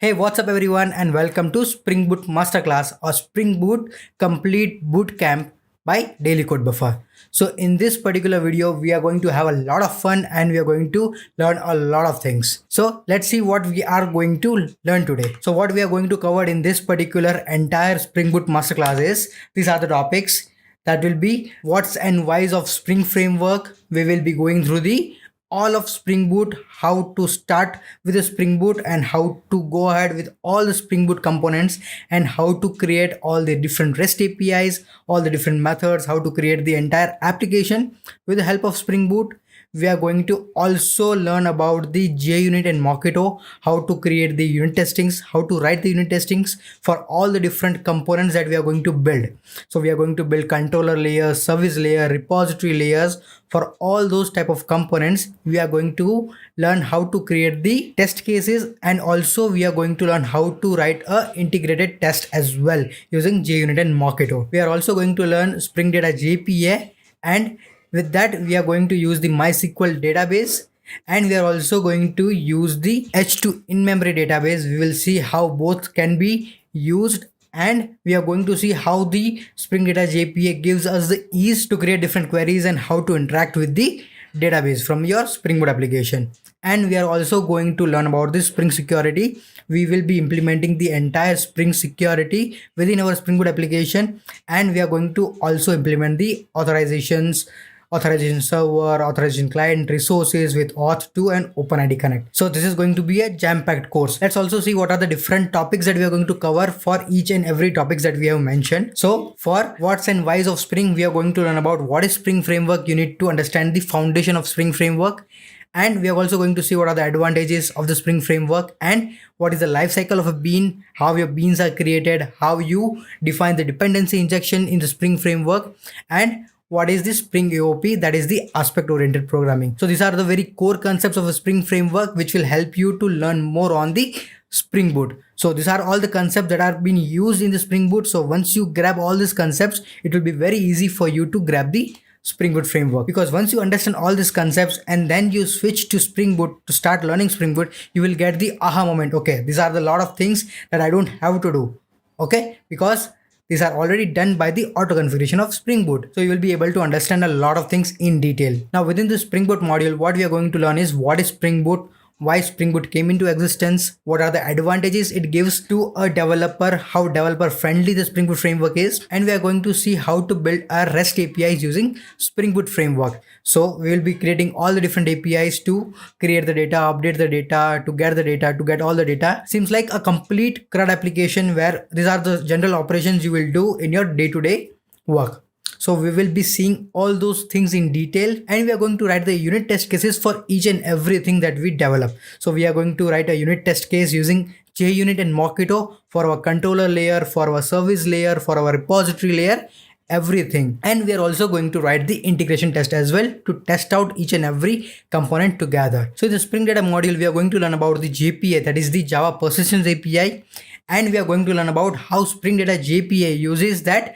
Hey, what's up, everyone, and welcome to Spring Boot Masterclass or Spring Boot Complete Boot Camp by Daily Code Buffer. So, in this particular video, we are going to have a lot of fun and we are going to learn a lot of things. So, let's see what we are going to learn today. So, what we are going to cover in this particular entire Spring Boot Masterclass is these are the topics that will be what's and whys of Spring Framework. We will be going through the all of Spring Boot, how to start with the Spring Boot and how to go ahead with all the Spring Boot components and how to create all the different REST APIs, all the different methods, how to create the entire application with the help of Spring Boot. We are going to also learn about the JUnit and Mockito, how to create the unit testings, how to write the unit testings for all the different components that we are going to build. So we are going to build controller layers, service layer, repository layers. For all those type of components, we are going to learn how to create the test cases, and also we are going to learn how to write a integrated test as well using JUnit and Mockito. We are also going to learn Spring Data JPA, and with that, we are going to use the MySQL database, and we are also going to use the H2 in-memory database. We will see how both can be used, and we are going to see how the Spring Data JPA gives us the ease to create different queries and how to interact with the database from your Spring Boot application. And we are also going to learn about the Spring Security. We will be implementing the entire Spring Security within our Spring Boot application, and we are going to also implement the authorizations, authorization server, authorization client, resources with Auth2 and OpenID Connect. So this is going to be a jam-packed course. Let's also see what are the different topics that we are going to cover for each and every topics that we have mentioned. So for what's and whys of Spring, we are going to learn about what is Spring Framework. You need to understand the foundation of Spring Framework. And we are also going to see what are the advantages of the Spring Framework and what is the life cycle of a bean, how your beans are created, how you define the dependency injection in the Spring Framework, and what is the Spring AOP, that is the aspect oriented programming. So these are the very core concepts of a Spring Framework which will help you to learn more on the Spring Boot. So these are all the concepts that are being used in the Spring Boot. So once you grab all these concepts, it will be very easy for you to grab the Spring Boot framework, because once you understand all these concepts and then you switch to Spring Boot to start learning Spring Boot, you will get the aha moment. Okay, these are the lot of things that I don't have to do. Okay, because these are already done by the auto configuration of Spring Boot. So you will be able to understand a lot of things in detail. Now within the Spring Boot module, what we are going to learn is what is Spring Boot, why Spring Boot came into existence, what are the advantages it gives to a developer, how developer friendly the Spring Boot framework is, and we are going to see how to build our REST APIs using Spring Boot framework. So we will be creating all the different APIs to create the data, update the data, to get the data, to get all the data. Seems like a complete CRUD application where these are the general operations you will do in your day-to-day work. So we will be seeing all those things in detail, and we are going to write the unit test cases for each and everything that we develop. So we are going to write a unit test case using JUnit and Mockito for our controller layer, for our service layer, for our repository layer, everything. And we are also going to write the integration test as well to test out each and every component together. So in the Spring Data module, we are going to learn about the JPA, that is the Java Persistence API, and we are going to learn about how Spring Data JPA uses that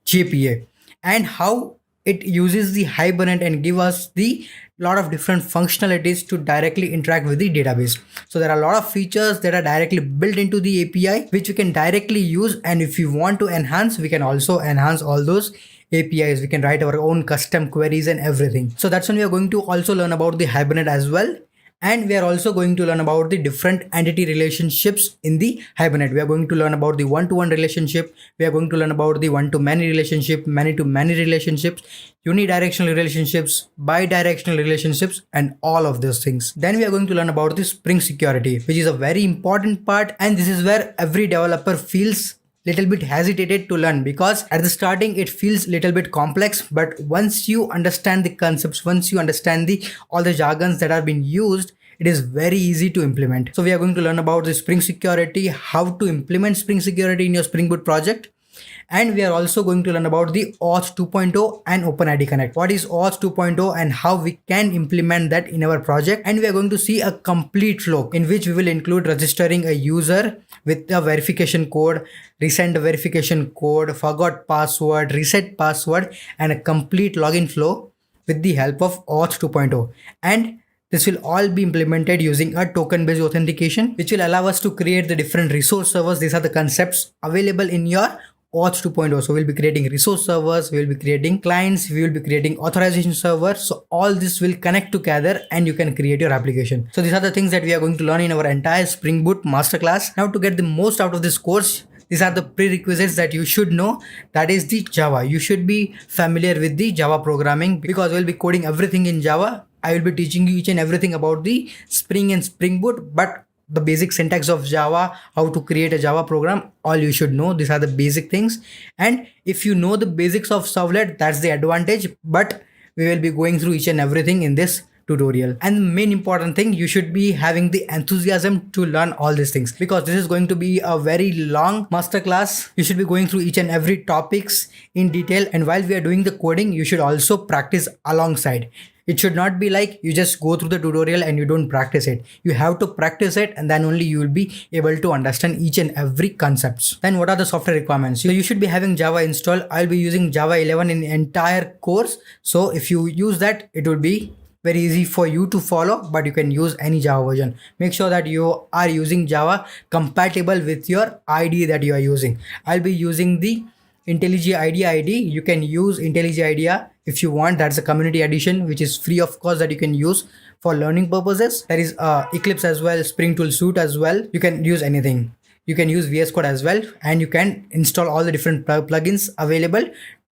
JPA and how it uses the Hibernate and give us the lot of different functionalities to directly interact with the database. So there are a lot of features that are directly built into the API which we can directly use, and if you want to enhance, we can also enhance all those APIs. We can write our own custom queries and everything. So that's when we are going to also learn about the Hibernate as well. And we are also going to learn about the different entity relationships in the Hibernate. We are going to learn about the one-to-one relationship. We are going to learn about the one-to-many relationship, many-to-many relationships, unidirectional relationships, bidirectional relationships, and all of those things. Then we are going to learn about the Spring Security, which is a very important part. And this is where every developer feels little bit hesitated to learn, because at the starting it feels little bit complex, but once you understand the concepts, once you understand the all the jargons that are being used, it is very easy to implement. So we are going to learn about the Spring Security, how to implement Spring Security in your Spring Boot project. And we are also going to learn about the Auth 2.0 and OpenID Connect. What is Auth 2.0 and how we can implement that in our project. And we are going to see a complete flow in which we will include registering a user with a verification code, resend a verification code, forgot password, reset password, and a complete login flow with the help of Auth 2.0. And This will all be implemented using a token-based authentication, which will allow us to create the different resource servers. These are the concepts available in your Auth 2.0. So we'll be creating resource servers, we'll be creating clients, we will be creating authorization servers. So all this will connect together and you can create your application. So these are the things that we are going to learn in our entire Spring Boot masterclass. Now to get the most out of this course, these are the prerequisites that you should know. That is the Java. You should be familiar with the Java programming because we'll be coding everything in Java. I will be teaching you each and everything about the Spring and Spring Boot, but the basic syntax of Java, how to create a Java program, all you should know. These are the basic things. And if you know the basics of Servlet, that's the advantage. But we will be going through each and everything in this tutorial. And the main important thing, you should be having the enthusiasm to learn all these things because this is going to be a very long masterclass. You should be going through each and every topics in detail. And while we are doing the coding, you should also practice alongside. It should not be like you just go through the tutorial and you don't practice it. You have to practice it and then only you will be able to understand each and every concepts. Then what are the software requirements? So you should be having Java installed. I'll be using Java 11 in the entire course. So if you use that, it will be very easy for you to follow, but you can use any Java version. Make sure that you are using Java compatible with your IDE that you are using. I'll be using the IntelliJ IDEA ID. You can use IntelliJ IDEA if you want. That's a community edition which is free of cost that you can use for learning purposes. There is Eclipse as well, Spring Tool Suite as well. You can use anything. You can use VS Code as well, and you can install all the different plugins available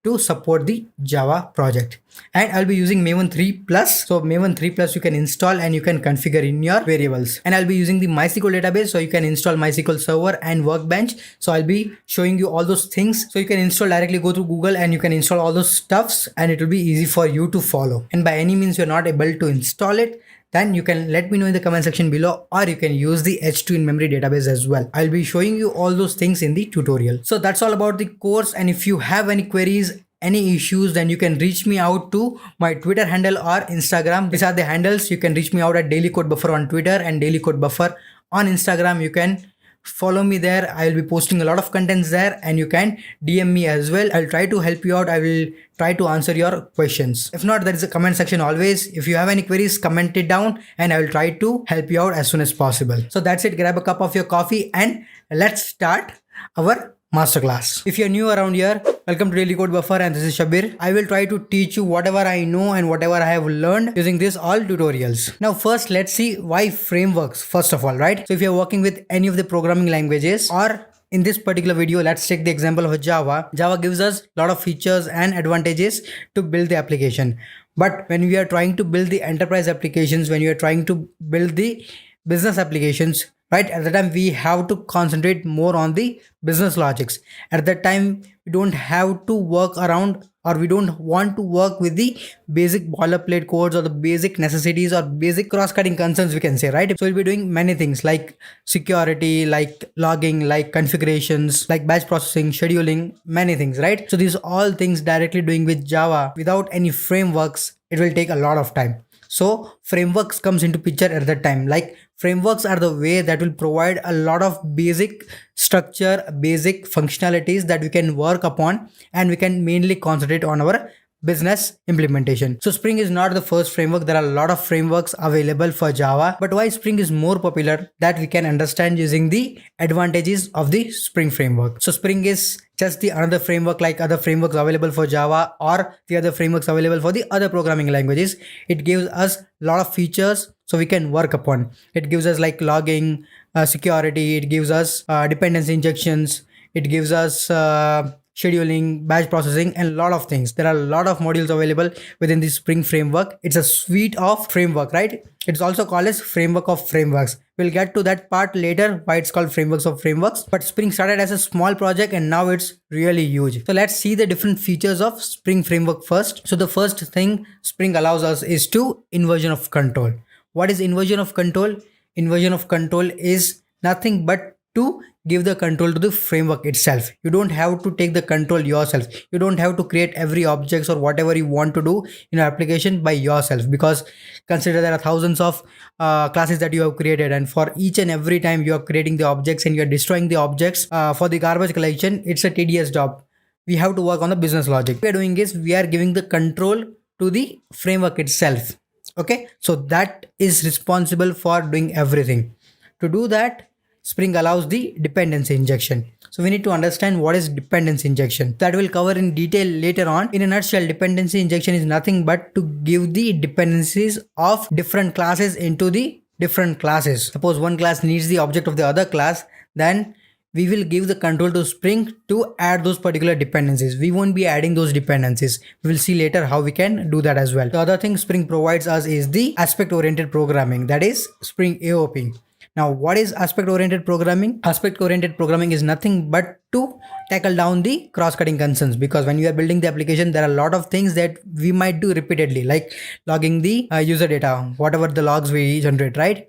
to support the Java project. And I'll be using Maven 3 Plus. So Maven 3 Plus you can install and you can configure in your variables. And I'll be using the MySQL database. So you can install MySQL Server and Workbench. So I'll be showing you all those things. So you can install directly, go to Google and you can install all those stuffs and it will be easy for you to follow. And by any means you're not able to install it, then you can let me know in the comment section below, or you can use the H2 in memory database as well. I'll be showing you all those things in the tutorial. So that's all about the course. And if you have any queries, any issues, then you can reach me out to my Twitter handle or Instagram. These are the handles. You can reach me out at Daily Code Buffer on Twitter and Daily Code Buffer on Instagram. You can follow me there. I'll be posting a lot of contents there and you can DM me as well. I'll try to help you out. I will try to answer your questions. If not, there is a comment section always. If you have any queries, comment it down and I will try to help you out as soon as possible. So that's it. Grab a cup of your coffee and let's start our masterclass. If you're new around here, welcome to Daily Code Buffer and this is Shabir. I will try to teach you whatever I know and whatever I have learned using this all tutorials. Now first let's see why frameworks first of all, right? So if you're working with any of the programming languages, or in this particular video, let's take the example of Java. Java gives us a lot of features and advantages to build the application. But when we are trying to build the enterprise applications, when you are trying to build the business applications, right, at the time we have to concentrate more on the business logics. At that time we don't have to work around, or we don't want to work with the basic boilerplate codes or the basic necessities or basic cross-cutting concerns, we can say, right? So we'll be doing many things like security, like logging, like configurations, like batch processing, scheduling, many things, right? So these all things directly doing with Java without any frameworks, it will take a lot of time. So frameworks comes into picture at that time. Like frameworks are the way that will provide a lot of basic structure, basic functionalities that we can work upon, and we can mainly concentrate on our business implementation. So Spring is not the first framework. There are a lot of frameworks available for Java, but why Spring is more popular, that we can understand using the advantages of the Spring framework. So Spring is just the another framework like other frameworks available for Java or the other frameworks available for the other programming languages. It gives us a lot of features so we can work upon. It gives us like logging, security, it gives us dependency injections, it gives us scheduling, batch processing, and a lot of things. There are a lot of modules available within the Spring framework. It's a suite of framework, right? It's also called as framework of frameworks. We'll get to that part later, why it's called frameworks of frameworks. But Spring started as a small project and now it's really huge. So let's see the different features of Spring framework first. So the first thing Spring allows us is to inversion of control. What is inversion of control? Inversion of control is nothing but to give the control to the framework itself. You don't have to take the control yourself. You don't have to create every objects or whatever you want to do in your application by yourself, because consider there are thousands of classes that you have created, and for each and every time you are creating the objects and you are destroying the objects for the garbage collection, it's a tedious job. We have to work on the business logic. What we are doing is we are giving the control to the framework itself. Okay, so that is responsible for doing everything. To do that, Spring allows the dependency injection. So we need to understand what is dependency injection. That will cover in detail later on. In a nutshell, dependency injection is nothing but to give the dependencies of different classes into the different classes. Suppose one class needs the object of the other class, then we will give the control to Spring to add those particular dependencies. We won't be adding those dependencies. We will see later how we can do that as well. The other thing Spring provides us is the aspect oriented programming, that is Spring AOP. Now, what is aspect oriented programming? Aspect oriented programming is nothing but to tackle down the cross-cutting concerns, because when you are building the application, there are a lot of things that we might do repeatedly, like logging the user data, whatever the logs we generate, right?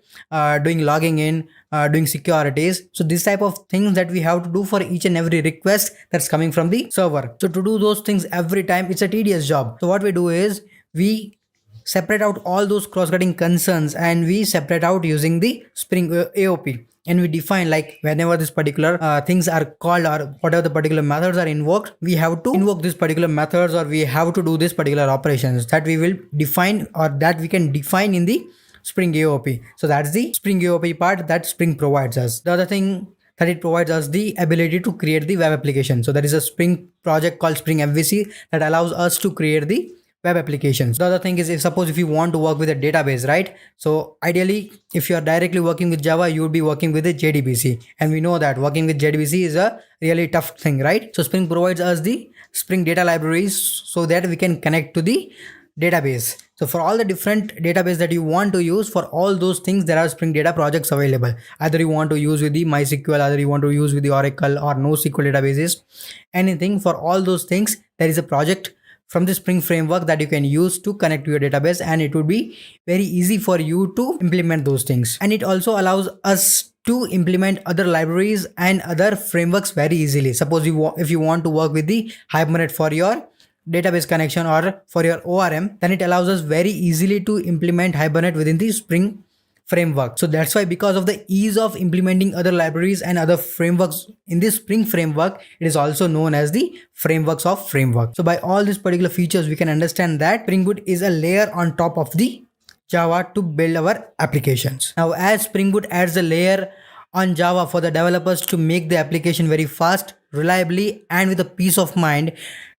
Doing logging in, doing securities. So this type of things that we have to do for each and every request that's coming from the server. So to do those things every time, it's a tedious job. So what we do is we separate out all those cross-cutting concerns and we separate out using the Spring AOP, and we define like whenever this particular things are called or whatever the particular methods are invoked, we have to invoke these particular methods or we have to do this particular operations that we will define or that we can define in the Spring AOP. So that's the Spring AOP part that Spring provides us. The other thing that it provides us the ability to create the web application. So there is a Spring project called Spring MVC that allows us to create the web applications. The other thing is, if you want to work with a database, right? So ideally, if you are directly working with Java, you would be working with a JDBC, and we know that working with JDBC is a really tough thing, right? So Spring provides us the Spring data libraries so that we can connect to the database. So for all the different database that you want to use, for all those things, there are Spring Data projects available. Either you want to use with the MySQL, either you want to use with the Oracle or NoSQL databases, anything. For all those things, there is a project from the Spring framework that you can use to connect to your database, and it would be very easy for you to implement those things. And it also allows us to implement other libraries and other frameworks very easily. Suppose if you want to work with the Hibernate for your database connection or for your ORM, then it allows us very easily to implement Hibernate within the Spring framework. So that's why, because of the ease of implementing other libraries and other frameworks in this Spring framework, it is also known as the frameworks of framework. So by all these particular features, we can understand that Spring Boot is a layer on top of the Java to build our applications. Now, as Spring Boot adds a layer on Java for the developers to make the application very fast, reliably, and with a peace of mind,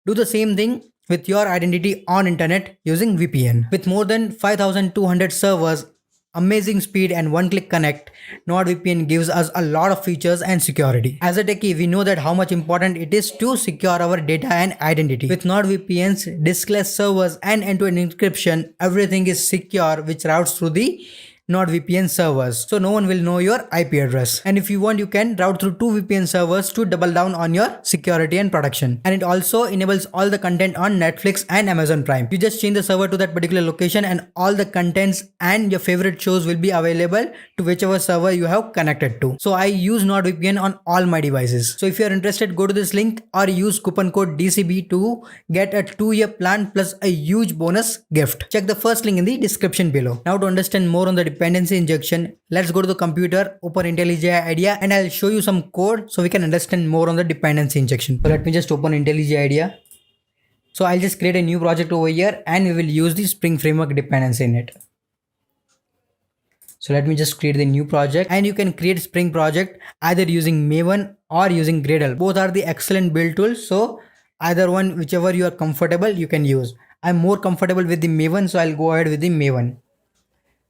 do the same thing with your identity on internet using VPN. With more than 5,200 servers, amazing speed and one-click connect, NordVPN gives us a lot of features and security. As a techie, we know that how much important it is to secure our data and identity. With NordVPN's diskless servers and end-to-end encryption, everything is secure, which routes through the NordVPN servers, so no one will know your IP address. And if you want, you can route through 2 VPN servers to double down on your security and protection. And it also enables all the content on Netflix and Amazon Prime. You just change the server to that particular location and all the contents and your favorite shows will be available to whichever server you have connected to. So I use NordVPN on all my devices. So if you are interested, go to this link or use coupon code DCB to get a 2-year plan plus a huge bonus gift. Check the first link in the description below. Now, to understand more on the dependency injection, let's go to the computer, open IntelliJ IDEA, and I'll show you some code so we can understand more on the dependency injection. So let me just open IntelliJ IDEA. So I'll just create a new project over here and we will use the Spring Framework dependency in it. So let me just create the new project, and you can create Spring project either using Maven or using Gradle. Both are the excellent build tools. So either one, whichever you are comfortable, you can use. I'm more comfortable with the Maven, so I'll go ahead with the Maven.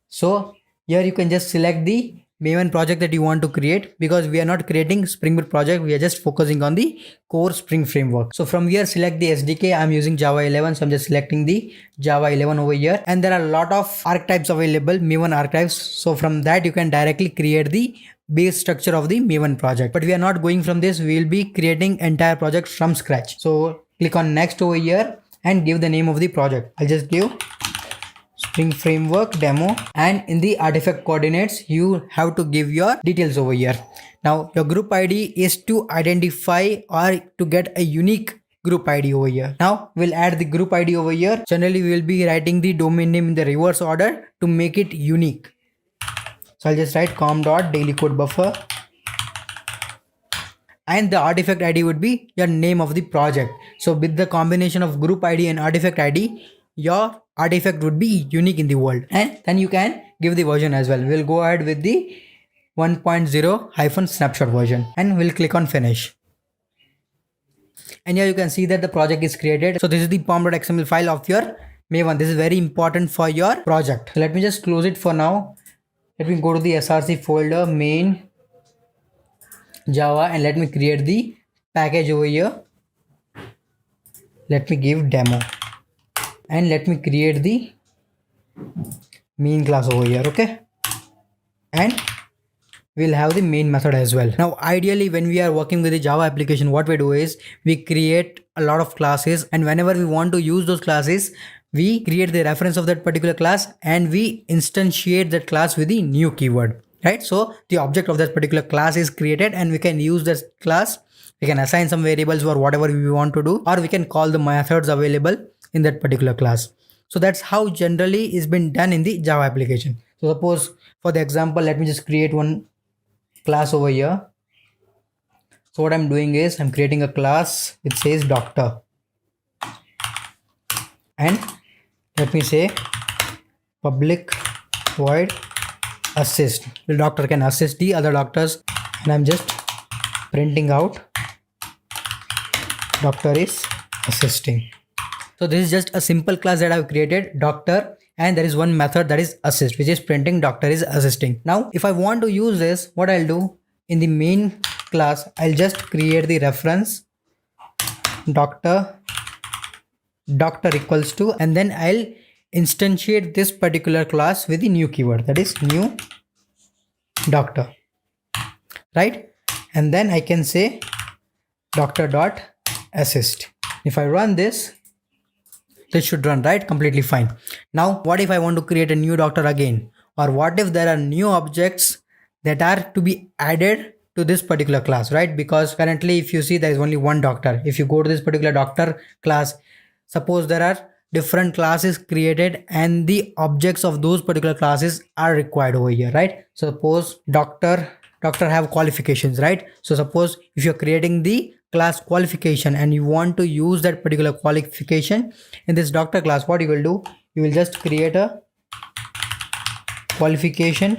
So here you can just select the Maven project that you want to create, because we are not creating Spring Boot project. We are just focusing on the core Spring framework. So from here, select the SDK. I'm using Java 11. So I'm just selecting the Java 11 over here. And there are a lot of archetypes available, Maven archetypes. So from that, you can directly create the base structure of the Maven project. But we are not going from this. We will be creating entire project from scratch. So click on next over here and give the name of the project. I'll just give Spring Framework demo, and in the artifact coordinates you have to give your details over here. Now your group ID is to identify or to get a unique group ID over here. Now we'll add the group ID over here. Generally we will be writing the domain name in the reverse order to make it unique. So I'll just write com.dailycodebuffer, and the artifact ID would be your name of the project. So with the combination of group ID and artifact ID, your artifact would be unique in the world. And then you can give the version as well. We'll go ahead with the 1.0-snapshot version and we'll click on finish. And here you can see that the project is created. So this is the pom.xml file of your Maven. This is very important for your project. So let me just close it for now. Let me go to the src folder, main Java, and let me create the package over here. Let me give demo and let me create the main class over here. Okay, and we'll have the main method as well. Now ideally when we are working with the Java application, what we do is we create a lot of classes, and whenever we want to use those classes, we create the reference of that particular class and we instantiate that class with the new keyword, right? So the object of that particular class is created and we can use that class. We can assign some variables or whatever we want to do, or we can call the methods available in that particular class. So that's how generally is been done in the Java application. So suppose for the example, let me just create one class over here. So what I'm doing is I'm creating a class which says doctor, and let me say public void assist. The doctor can assist the other doctors, and I'm just printing out doctor is assisting. So this is just a simple class that I've created, doctor, and there is one method that is assist, which is printing doctor is assisting. Now if I want to use this, what I'll do in the main class, I'll just create the reference doctor equals to, and then I'll instantiate this particular class with the new keyword, that is new doctor, right? And then I can say doctor dot assist. If I run this should run, right? Completely fine. Now what if I want to create a new doctor again, or what if there are new objects that are to be added to this particular class, right? Because currently if you see there is only one doctor. If you go to this particular doctor class, suppose there are different classes created and the objects of those particular classes are required over here, right? Suppose doctor have qualifications, right? So suppose if you're creating the class qualification and you want to use that particular qualification in this doctor class, what you will do, you will just create a qualification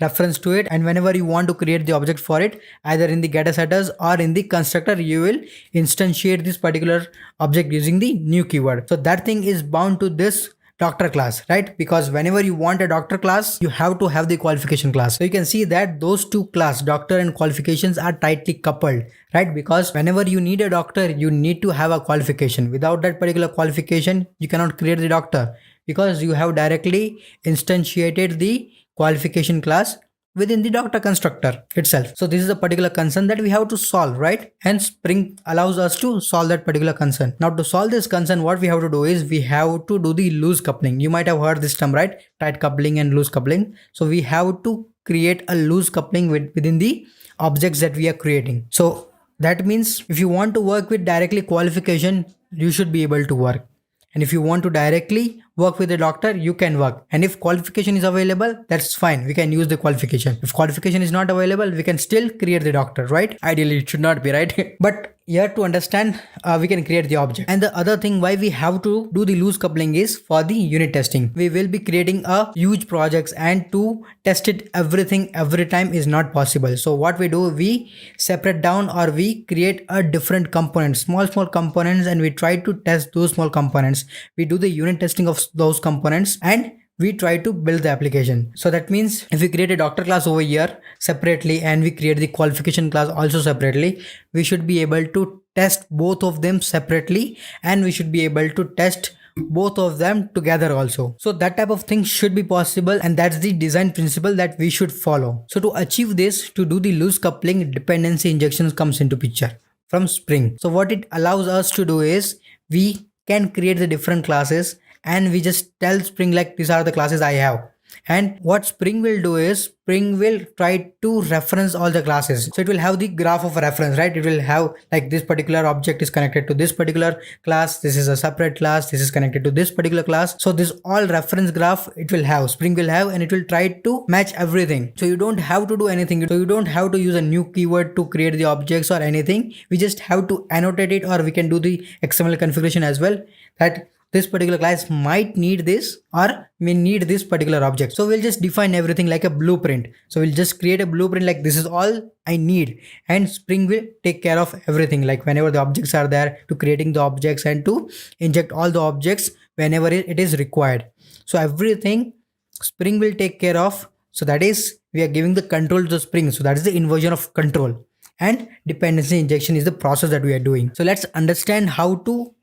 reference to it, and whenever you want to create the object for it, either in the getter setters or in the constructor, you will instantiate this particular object using the new keyword. So that thing is bound to this doctor class, right? Because whenever you want a doctor class, you have to have the qualification class. So you can see that those two class, doctor and qualifications, are tightly coupled, right? Because whenever you need a doctor, you need to have a qualification. Without that particular qualification, you cannot create the doctor, because you have directly instantiated the qualification class within the doctor constructor itself. So this is a particular concern that we have to solve, right? And Spring allows us to solve that particular concern. Now to solve this concern, what we have to do is we have to do the loose coupling. You might have heard this term, right? Tight coupling and loose coupling. So we have to create a loose coupling within the objects that we are creating. So that means if you want to work with directly qualification, you should be able to work. And if you want to directly work with a doctor, you can work. And if qualification is available, that's fine. We can use the qualification. If qualification is not available, we can still create the doctor, right? Ideally, it should not be, right? But here to understand, we can create the object. And the other thing why we have to do the loose coupling is for the unit testing. We will be creating a huge projects, and to test it everything every time is not possible. So what we do, we separate down, or we create a different component, small components, and we try to test those small components. We do the unit testing of those components and we try to build the application. So that means if we create a doctor class over here separately and we create the qualification class also separately, we should be able to test both of them separately, and we should be able to test both of them together also. So that type of thing should be possible, and that's the design principle that we should follow. So to achieve this, to do the loose coupling, dependency injections comes into picture from Spring. So what it allows us to do is we can create the different classes, and we just tell Spring like these are the classes I have. And what Spring will do is Spring will try to reference all the classes. So it will have the graph of reference, right? It will have like this particular object is connected to this particular class. This is a separate class. This is connected to this particular class. So this all reference graph it will have, Spring will have, and it will try to match everything. So you don't have to do anything. So you don't have to use a new keyword to create the objects or anything. We just have to annotate it, or we can do the XML configuration as well, that this particular class might need this or may need this particular object. So we'll just define everything like a blueprint. So we'll just create a blueprint like this is all I need, and Spring will take care of everything, like whenever the objects are there, to creating the objects and to inject all the objects whenever it is required. So everything Spring will take care of. So that is, we are giving the control to the Spring. So that is the inversion of control, and dependency injection is the process that we are doing. So let's understand how to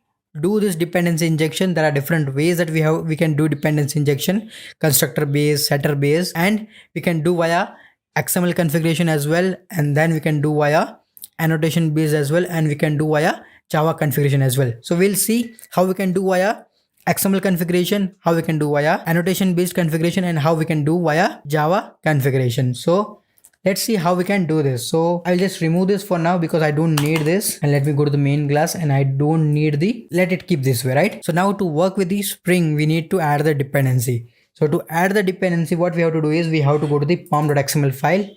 do this dependency injection. There are different ways that we can do dependency injection: constructor based, setter based, and we can do via XML configuration as well, and then we can do via annotation based as well, and we can do via Java configuration as well. So we'll see how we can do via XML configuration, how we can do via annotation based configuration, and how we can do via Java configuration. So let's see how we can do this. So I'll just remove this for now because I don't need this, and let me go to the main class, and I don't need let it keep this way, right? So now to work with the Spring, we need to add the dependency. So to add the dependency, what we have to do is we have to go to the pom.xml file,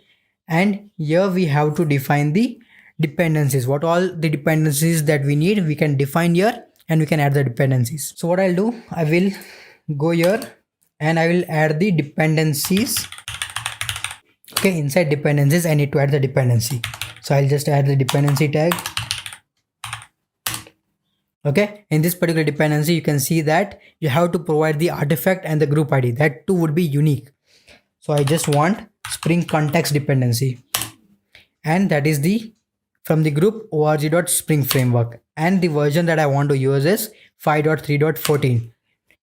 and here we have to define the dependencies. What all the dependencies that we need, we can define here, and we can add the dependencies. So what I'll do, I will go here and I will add the dependencies. Okay, inside dependencies, I need to add the dependency. So I'll just add the dependency tag. Okay, in this particular dependency, you can see that you have to provide the artifact and the group ID. That too would be unique. So I just want Spring context dependency, and that is the from the group org.spring framework, and the version that I want to use is 5.3.14.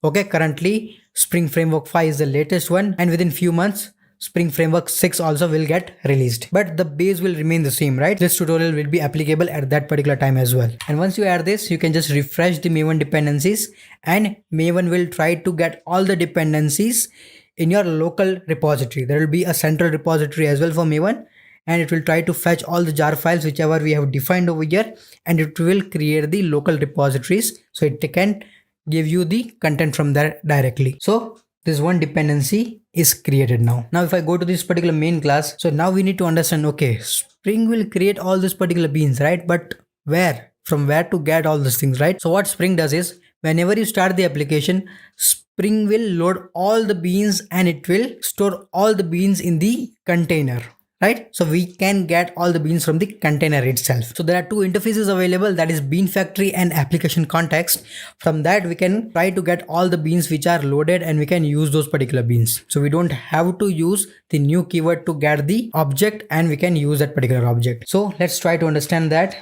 Okay, currently Spring Framework 5 is the latest one, and within few months Spring Framework 6 also will get released, but the base will remain the same, right? This tutorial will be applicable at that particular time as well. And once you add this, you can just refresh the Maven dependencies, and Maven will try to get all the dependencies in your local repository. There will be a central repository as well for Maven, and it will try to fetch all the jar files whichever we have defined over here, and it will create the local repositories so it can give you the content from there directly. So this one dependency is created now. Now if I go to this particular main class, so now we need to understand, okay, Spring will create all these particular beans, right? But where? From where to get all these things, right? So what Spring does is, whenever you start the application, Spring will load all the beans and it will store all the beans in the container, right? So we can get all the beans from the container itself. So there are two interfaces available, that is Bean Factory and application context. From that we can try to get all the beans which are loaded, and we can use those particular beans. So we don't have to use the new keyword to get the object, and we can use that particular object. So let's try to understand that.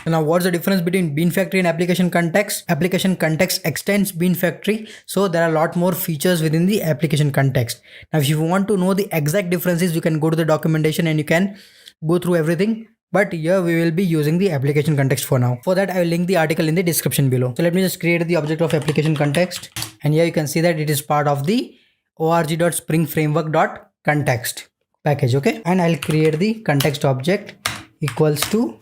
Now what's the difference between Bean Factory and application context? Application context extends Bean Factory, so there are a lot more features within the application context. Now if you want to know the exact differences, you can go to the documentation and you can go through everything, but here we will be using the application context for now. For that I will link the article in the description below. So let me just create the object of application context, and here you can see that it is part of the org.springframework.context package. Okay, and I'll create the context object equals to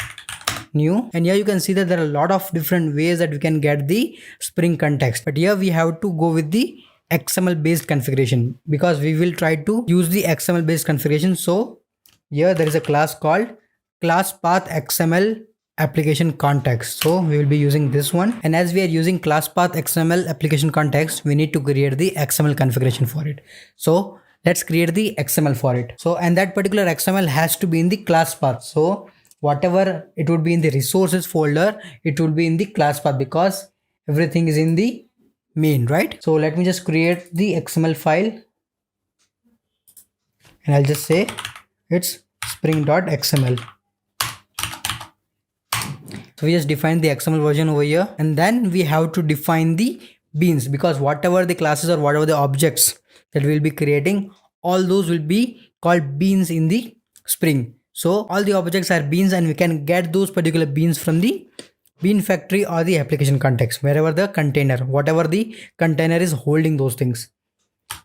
new, and here you can see that there are a lot of different ways that we can get the Spring context, but here we have to go with the XML based configuration because we will try to use the XML based configuration. So here there is a class called class path XML application context, so we will be using this one, and as we are using class path XML application context, we need to create the XML configuration for it. So let's create the XML for it. So, and that particular XML has to be in the class path. So whatever it would be in the resources folder, it will be in the class path because everything is in the main, right? So let me just create the XML file, and I'll just say it's spring.xml. So we just define the XML version over here, and then we have to define the beans, because whatever the classes or whatever the objects that we'll be creating, all those will be called beans in the Spring. So all the objects are beans, and we can get those particular beans from the Bean Factory or the application context, wherever the container, whatever the container is holding those things.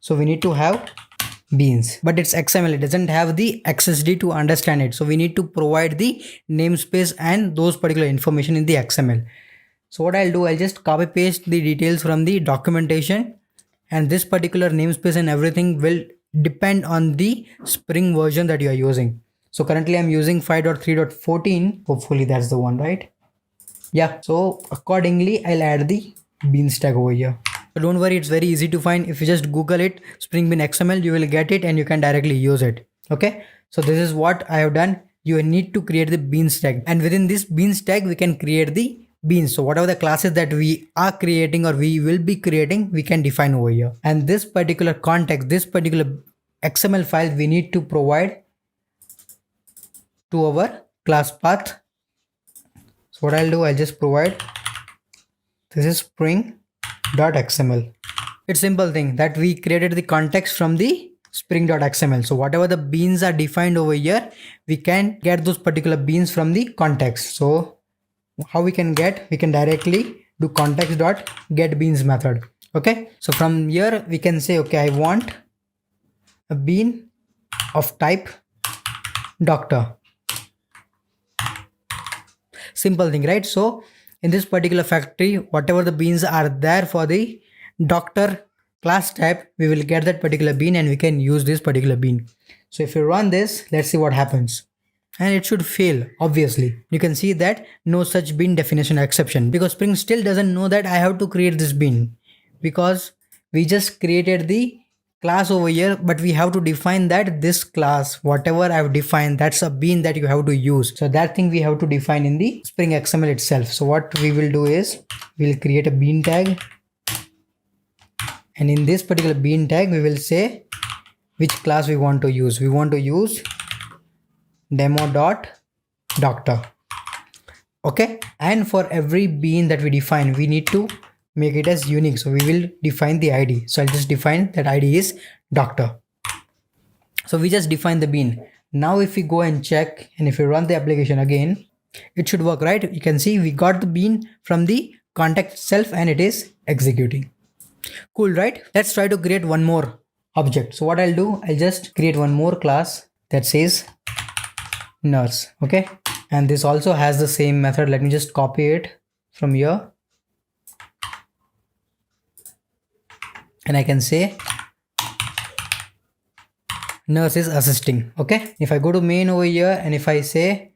So we need to have beans, but it's XML, it doesn't have the XSD to understand it. So we need to provide the namespace and those particular information in the XML. So what I'll do, I'll just copy paste the details from the documentation, and this particular namespace and everything will depend on the Spring version that you are using. So currently I'm using 5.3.14. Hopefully that's the one, right? Yeah, so accordingly I'll add the beans tag over here. So don't worry, it's very easy to find. If you just Google it, Spring Bean XML, you will get it and you can directly use it. Okay, so this is what I have done. You need to create the beans tag, and within this beans tag we can create the beans. So whatever the classes that we are creating or we will be creating, we can define over here. And this particular context, this particular XML file, we need to provide to our class path. So what I'll do, I'll just provide, this is spring.xml. It's simple thing that we created the context from the spring.xml. So whatever the beans are defined over here, we can get those particular beans from the context. So how we can directly do context.getBeans method. Okay, so from here we can say, okay, I want a bean of type doctor. Simple thing, right? So in this particular factory, whatever the beans are there for the doctor class type, we will get that particular bean and we can use this particular bean. So if you run this, let's see what happens. And it should fail, obviously. You can see that no such bean definition exception, because Spring still doesn't know that I have to create this bean, because we just created the class over here, but we have to define that this class, whatever I've defined, that's a bean that you have to use. So that thing we have to define in the Spring XML itself. So what we will do is we'll create a bean tag, and in this particular bean tag we will say which class we want to use. We want to use demo.doctor. Okay, and for every bean that we define, we need to make it as unique. So we will define the ID. So I'll just define that ID is doctor. So we just define the bean. Now if we go and check, and if we run the application again, it should work, right? You can see we got the bean from the context itself and it is executing. Cool, right? Let's try to create one more object. So what I'll do, I'll just create one more class that says nurse. Okay, and this also has the same method. Let me just copy it from here, and I can say nurse is assisting. Okay, if I go to main over here and if I say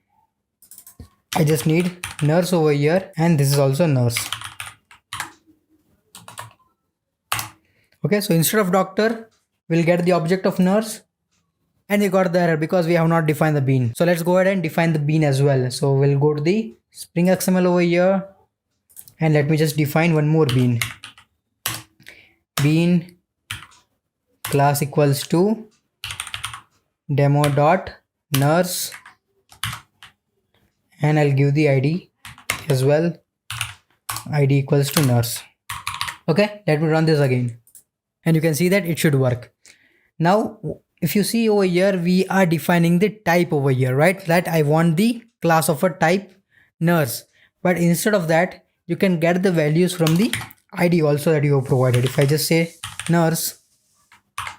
I just need nurse over here, and this is also nurse. Okay, so instead of doctor, we'll get the object of nurse, and we got the error because we have not defined the bean. So let's go ahead and define the bean as well. So we'll go to the Spring XML over here, and let me just define one more bean. Bean class equals to demo.nurse, and I'll give the ID as well. ID equals to nurse. Okay, let me run this again, and you can see that it should work. Now if you see over here, we are defining the type over here, right? That I want the class of a type nurse, but instead of that, you can get the values from the ID also that you have provided. If I just say nurse,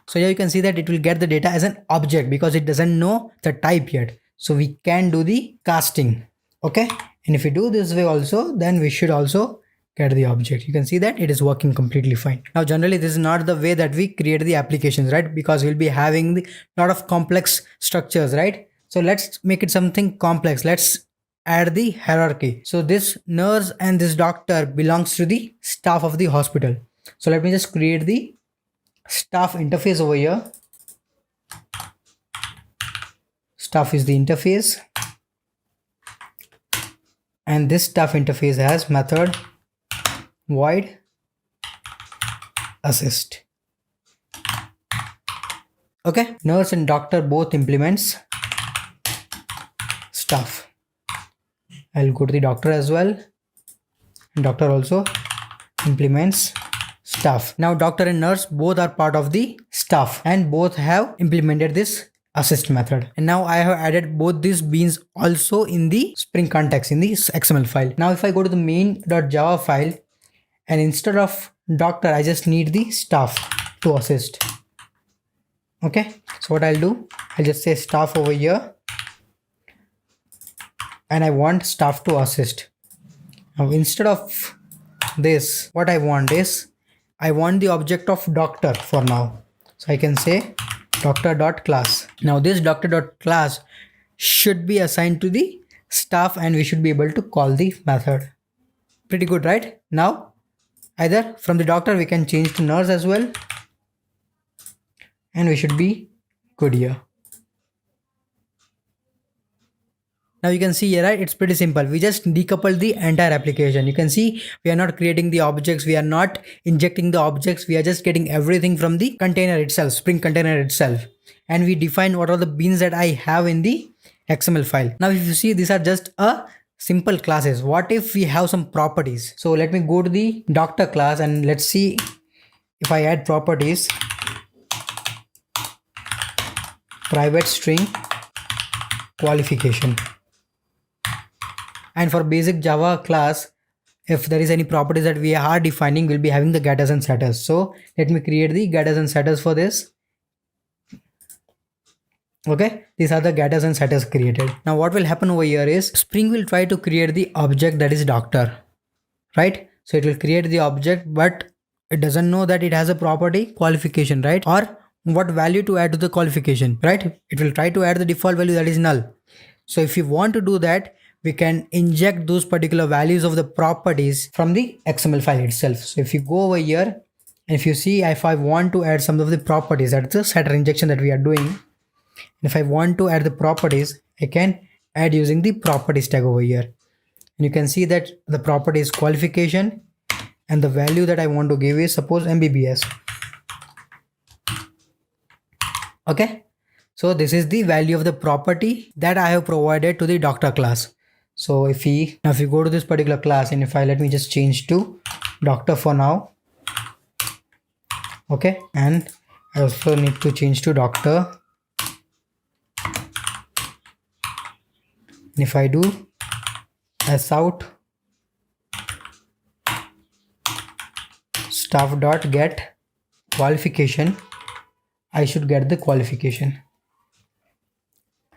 so here you can see that it will get the data as an object because it doesn't know the type yet. So we can do the casting. Okay, and if we do this way also, then we should also get the object. You can see that it is working completely fine. Now generally this is not the way that we create the applications, right? Because we'll be having the lot of complex structures, right? So let's make it something complex. Let's add the hierarchy. So this nurse and this doctor belongs to the staff of the hospital. So let me just create the staff interface over here. Staff is the interface, and this staff interface has method void assist. Okay, nurse and doctor both implements staff. I'll go to the doctor as well, and doctor also implements staff. Now doctor and nurse both are part of the staff and both have implemented this assist method. And now I have added both these beans also in the Spring context in the XML file. Now if I go to the main.java file, and instead of doctor, I just need the staff to assist. Okay, so what I'll do, I'll just say staff over here, and I want staff to assist. Now instead of this, what I want is I want the object of doctor for now. So I can say doctor.class. Now this doctor.class should be assigned to the staff, and we should be able to call the method. Pretty good, right? Now either from the doctor we can change to nurse as well, and we should be good here. Now you can see here, right? It's pretty simple. We just decouple the entire application. You can see we are not creating the objects. We are not injecting the objects. We are just getting everything from the container itself, Spring container itself. And we define what are the beans that I have in the XML file. Now, if you see, these are just a simple classes. What if we have some properties? So let me go to the doctor class and let's see if I add properties. Private string qualification. And for basic Java class, if there is any properties that we are defining, we'll be having the getters and setters. So let me create the getters and setters for this. Okay, these are the getters and setters created. Now what will happen over here is Spring will try to create the object that is doctor, right? So it will create the object, but it doesn't know that it has a property qualification, right? Or what value to add to the qualification, right? It will try to add the default value that is null. So if you want to do that, we can inject those particular values of the properties from the XML file itself. So if you go over here and if you see, if I want to add some of the properties, that's the setter injection that we are doing. And if I want to add the properties, I can add using the properties tag over here. And you can see that the property is qualification and the value that I want to give is suppose MBBS. Okay. So this is the value of the property that I have provided to the doctor class. So if we go to this particular class and if I let me just change to doctor for now. Okay. And I also need to change to doctor. And if I do s out staff.get qualification, I should get the qualification.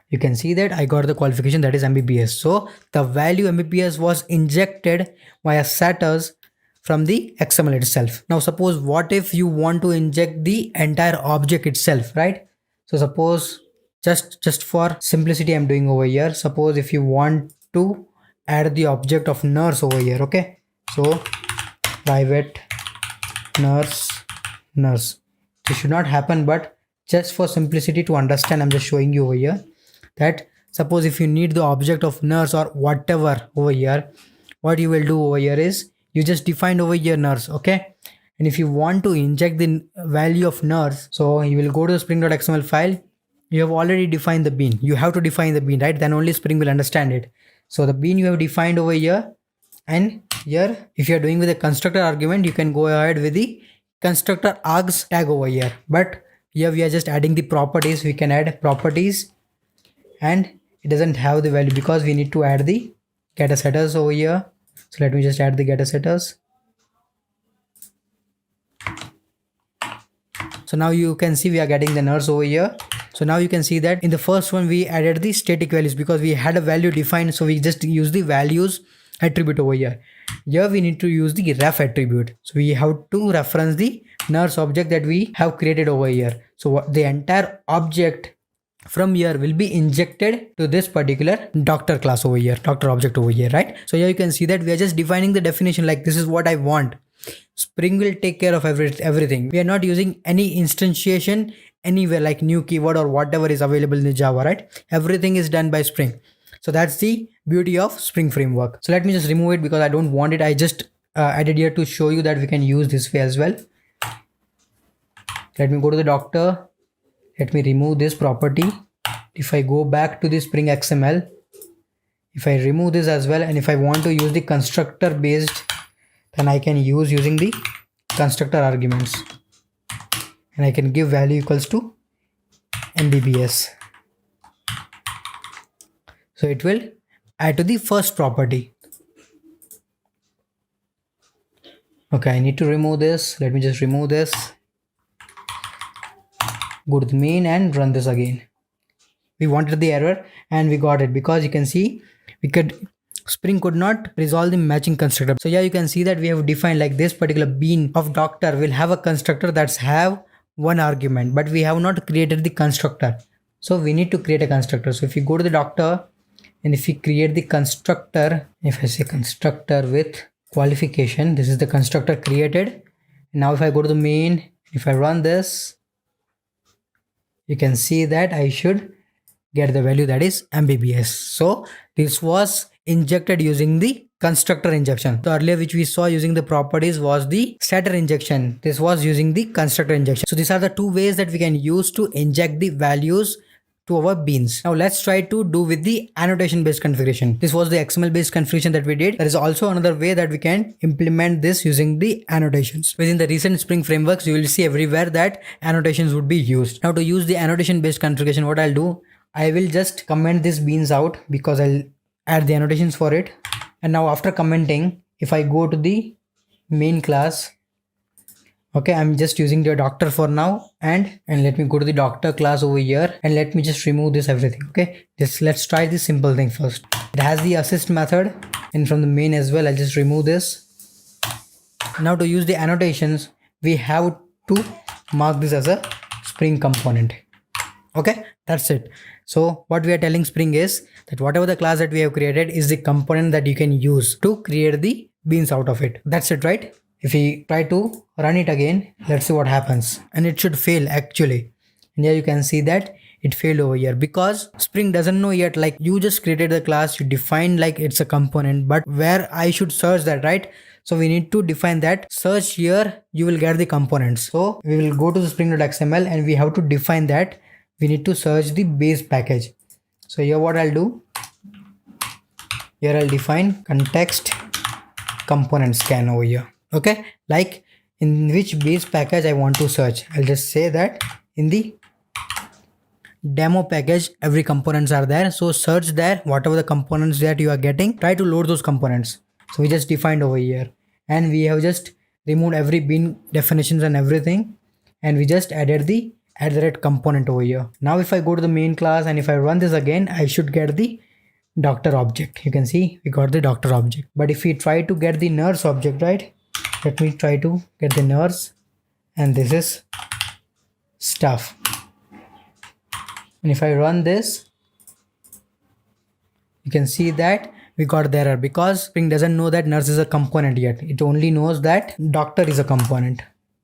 You can see that I got the qualification that is MBBS. So the value MBBS was injected via setters from the XML itself. Now suppose what if you want to inject the entire object itself, right? So suppose just for simplicity I'm doing over here. Suppose if you want to add the object of nurse over here, okay? So private nurse. This should not happen, but just for simplicity to understand, I'm just showing you over here that suppose if you need the object of nurse or whatever over here, what you will do over here is you just define over here nurse, okay? And if you want to inject the value of nurse, so you will go to the spring.xml file. You have already defined the bean. You have to define the bean, right? Then only Spring will understand it. So the bean you have defined over here, and here if you are doing with a constructor argument, you can go ahead with the constructor args tag over here. But here we are just adding the properties. We can add properties and it doesn't have the value because we need to add the getter setters over here. So let me just add the getter setters. So now you can see we are getting the nurse over here. So now you can see that in the first one we added the static values because we had a value defined. So we just use the values attribute over here. Here we need to use the ref attribute. So we have to reference the nurse object that we have created over here. So the entire object from here will be injected to this particular doctor class over here, doctor object over here, right? So here you can see that we are just defining the definition like this is what I want. Spring will take care of everything. We are not using any instantiation anywhere like new keyword or whatever is available in the Java, right? Everything is done by Spring. So that's the beauty of Spring framework. So let me just remove it because I don't want it. I just added here to show you that we can use this way as well. Let me go to the doctor. Let me remove this property. If I go back to the Spring XML, if I remove this as well, and if I want to use the constructor based, then I can use using the constructor arguments. And I can give value equals to MBBS. So it will add to the first property. Okay, I need to remove this. Let me just remove this. Go to the main and run this again. We wanted the error and we got it because you can see Spring could not resolve the matching constructor. So yeah, you can see that we have defined like this particular bean of doctor will have a constructor that's have one argument, but we have not created the constructor. So we need to create a constructor. So if you go to the doctor and if we create the constructor, if I say constructor with qualification. This is the constructor created. Now if I go to the main, if I run this, you can see that I should get the value that is MBBS. So this was injected using the constructor injection. The earlier which we saw using the properties was the stator injection. This was using the constructor injection. So these are the two ways that we can use to inject the values to our beans. Now let's try to do with the annotation based configuration. This was the XML based configuration that we did. There is also another way that we can implement this using the annotations. Within the recent Spring frameworks, you will see everywhere that annotations would be used. Now to use the annotation based configuration, what I'll do, I will just comment this beans out because I'll add the annotations for it. And now after commenting, if I go to the main class, okay, I'm just using the doctor for now, and let me go to the doctor class over here, and let me just remove this everything. Okay, just let's try this simple thing first. It has the assist method, and from the main as well, I'll just remove this. Now to use the annotations, we have to mark this as a Spring component. Okay, that's it. So what we are telling Spring is that whatever the class that we have created is the component that you can use to create the beans out of it. That's it, right? If we try to run it again, let's see what happens. And it should fail actually. And here you can see that it failed over here because Spring doesn't know yet, like you just created the class, you defined like it's a component, but where I should search that, right? So we need to define that search here, you will get the components. So we will go to the spring.xml and we have to define that we need to search the base package. So here what I'll do, here I'll define context component scan over here. Okay, like in which base package I want to search. I'll just say that in the demo package every components are there, so search there, whatever the components that you are getting, try to load those components. So we just defined over here, and we have just removed every bean definitions and everything, and we just added the component over here. Now if I go to the main class and if I run this again, I should get the doctor object. You can see we got the doctor object. But if we try to get the nurse object, right, let me try to get the nurse, and this is staff. And if I run this, you can see that we got the error because Spring doesn't know that nurse is a component yet. It only knows that doctor is a component.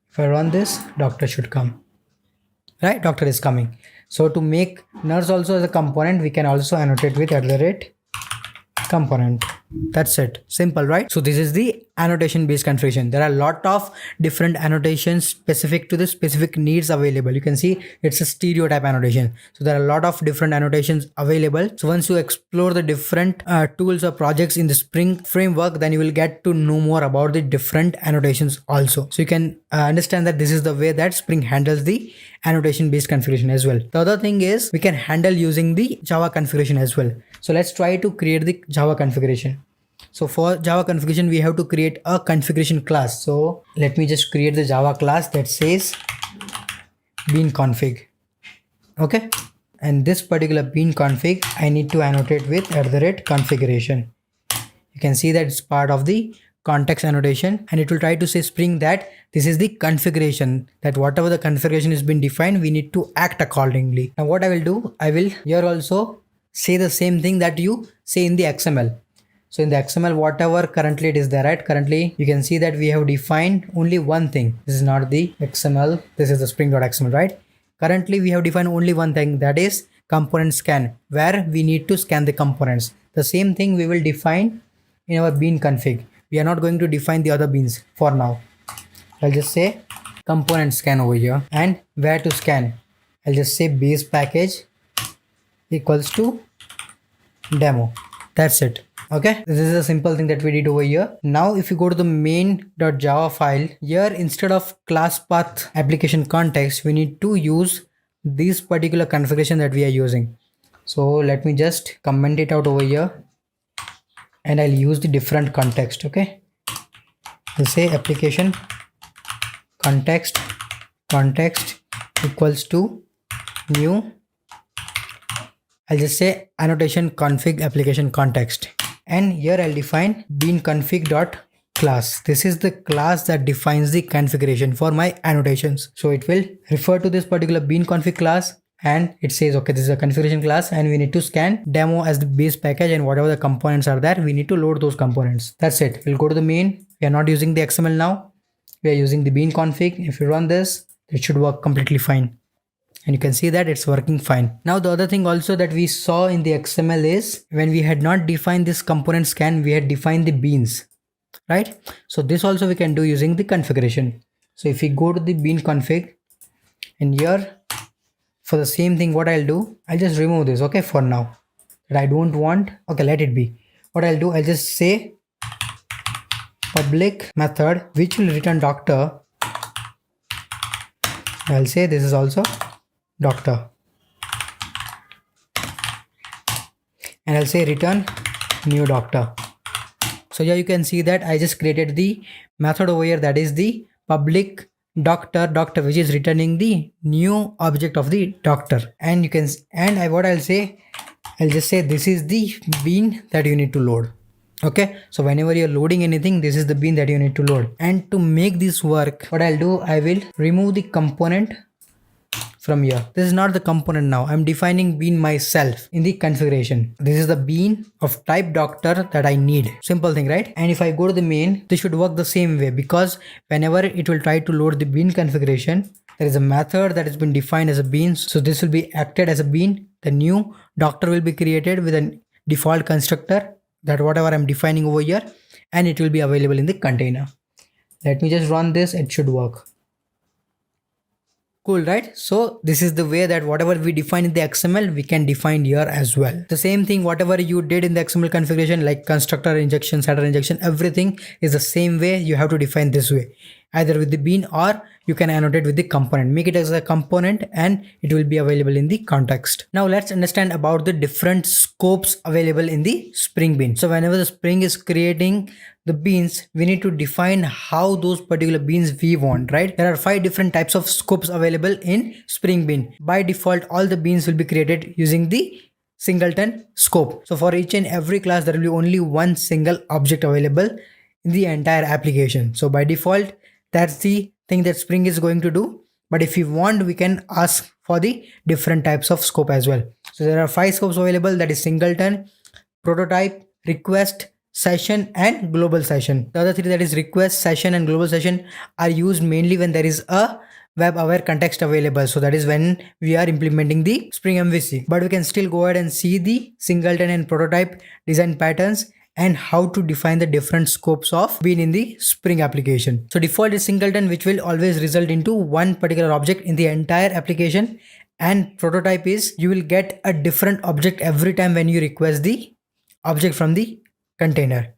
If I run this, doctor should come, right? Doctor is coming. So to make nurse also as a component, we can also annotate with @component. That's it. Simple, right? So this is the annotation based configuration. There are a lot of different annotations specific to the specific needs available. You can see it's a stereotype annotation. So there are a lot of different annotations available. So once you explore the different tools or projects in the Spring framework, then you will get to know more about the different annotations also. So you can understand that this is the way that Spring handles the annotation based configuration as well. The other thing is we can handle using the Java configuration as well. So let's try to create the Java configuration. So for Java configuration, we have to create a configuration class. So let me just create the Java class that says bean config. Okay. And this particular bean config, I need to annotate with @configuration. You can see that it's part of the context annotation, and it will try to say Spring that this is the configuration, that whatever the configuration has been defined, we need to act accordingly. Now what I will do, I will here also say the same thing that you say in the XML. So in the XML, whatever currently it is there, right? Currently you can see that we have defined only one thing. This is not the XML. This is the spring.xml, right? Currently we have defined only one thing, that is component scan, where we need to scan the components. The same thing we will define in our bean config. We are not going to define the other beans for now. I'll just say component scan over here, and where to scan. I'll just say base package equals to demo. That's it. Okay, this is a simple thing that we did over here. Now if you go to the main.java file, here instead of class path application context, we need to use this particular configuration that we are using. So let me just comment it out over here, and I'll use the different context. Okay, I'll say application context equals to new. I'll just say annotation config application context, and here I'll define bean config.class. This is the class that defines the configuration for my annotations. So it will refer to this particular bean config class, and it says, okay, this is a configuration class and we need to scan demo as the base package, and whatever the components are there, we need to load those components. That's it. We'll go to the main. We are not using the XML now. We are using the bean config. If you run this, it should work completely fine. And you can see that it's working fine. Now the other thing also that we saw in the XML is when we had not defined this component scan, we had defined the beans, right? So this also we can do using the configuration. So if we go to the bean config, and here for the same thing, what I'll do, I'll just remove this, okay, for now. That I don't want, okay, let it be. What I'll do, I'll just say public method which will return doctor. I'll say this is also doctor, and I'll say return new doctor. So here you can see that I just created the method over here, that is the public doctor, which is returning the new object of the doctor. And you can, and what I'll say, I'll just say this is the bean that you need to load. Okay, so whenever you're loading anything, this is the bean that you need to load. And to make this work, what I'll do, I will remove the component from here. This is not the component now. I'm defining bean myself in the configuration. This is the bean of type doctor that I need. Simple thing, right? And if I go to the main, this should work the same way, because whenever it will try to load the bean configuration, there is a method that has been defined as a bean. So this will be acted as a bean. The new doctor will be created with a default constructor, that whatever I'm defining over here, and it will be available in the container. Let me just run this. It should work. Cool, right? So this is the way that whatever we define in the XML, we can define here as well. The same thing, whatever you did in the XML configuration, like constructor injection, setter injection, everything is the same way. You have to define this way, either with the bean, or you can annotate with the component. Make it as a component and it will be available in the context. Now let's understand about the different scopes available in the Spring Bean. So whenever the Spring is creating the beans, we need to define how those particular beans we want, right? There are 5 different types of scopes available in Spring Bean. By default, all the beans will be created using the singleton scope. So for each and every class, there will be only one single object available in the entire application. So by default, that's the thing that Spring is going to do. But if you want, we can ask for the different types of scope as well. So there are 5 scopes available, that is singleton, prototype, request, session, and global session. The other 3, that is request, session, and global session, are used mainly when there is a web aware context available. So that is when we are implementing the Spring MVC. But we can still go ahead and see the singleton and prototype design patterns and how to define the different scopes of bean in the Spring application. So default is singleton, which will always result into one particular object in the entire application, and prototype is you will get a different object every time when you request the object from the container.